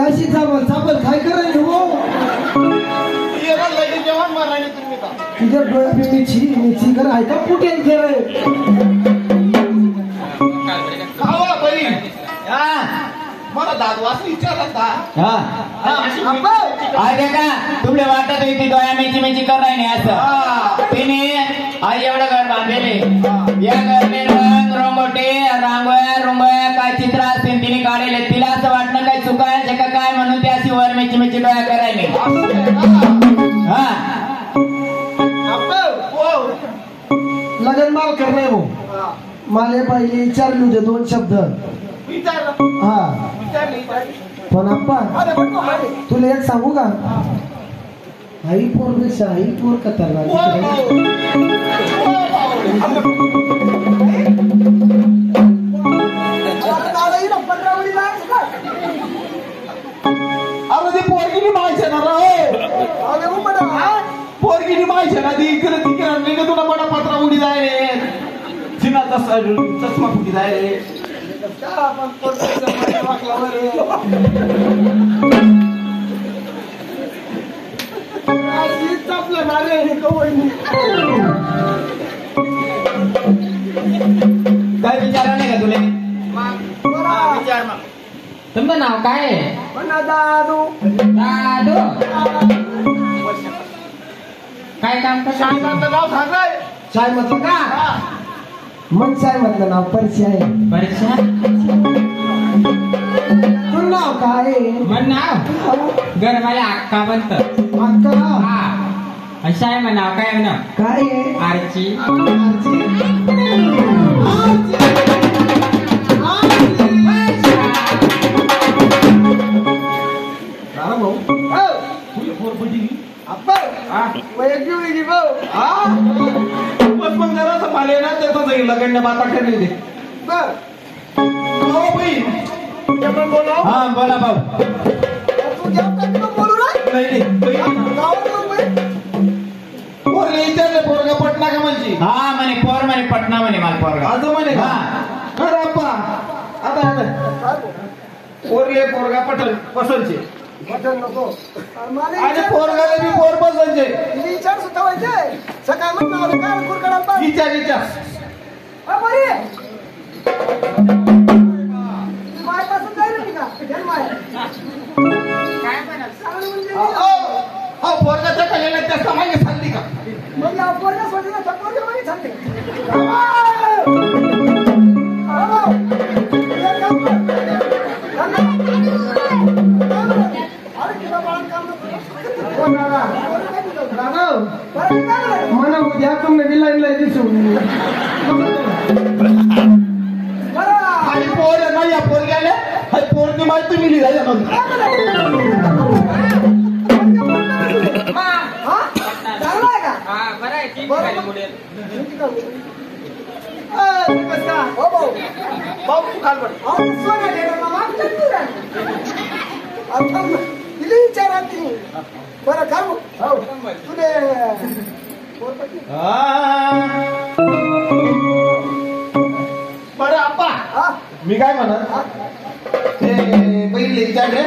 अशी चापल काय करायला हो जेवण मारला तुम्ही का तुझ्या डोळ्यात मिची कर आहे का कुठे मला दादवास विचारता तुमले वाटत होती दोया मेची कर राहिली असं तिने आई एवढं घर बांधलेले या घरने रंग रंगोटे रांगोळ्या रुंगोळ्या काय चित्र असतील तिने काढले तिला असं वाटणं काय चुकायचं का काय म्हणून ते अशी वर मेची डोळ्या करायले लगन माल करणे हो मला पहिले विचारले होते 2 शब्द हा पण आप्पा तुला एक सांगू का आई पोरपेक्षा आई पोर खतरनाक अरे ती पोरगी माहिती ना पोरगी माहिती ना ती इकडे तिकडे तुला बडा पत्रा उडी जाय चिना चष्मा फुटी जाय काय विचारा नाही का तुला विचार मग तुमचं नाव काय आहे दादू काय काम करता नाव सांगाय चाय म्हटलं का मग चाय म्हटलं नाव परिचय आहे परीक्षा तुझं नाव काय मन नाव घर मला अक्का बनत अक्का अशा आहे मग नाव काय म्हणा काय आहे आरची लगन बाता करले हा बोला भाऊ पोरगे विचारले पोरगा पटना का म्हणजे हा म्हणे पोर म्हणे पटना म्हणे मला पोरगा आज म्हणे का अरे अप्पा आता पोरले पोरगा पटल पसंतचे आणि पोरगाला बी पोर पसंतचे विचार सुद्धा व्हायचे सकाळ विचार विचार पोरगाच्या कलेला त्याचा मागे सांगली का म्हणा उद्या तुम्ही विलाईनला दिसून आणि पोर नाही या पोरग्याला पोरगी माहिती मिली झाल्या बरं का तुले बरं आप्पा मी काय म्हणत ते पहिले विचारले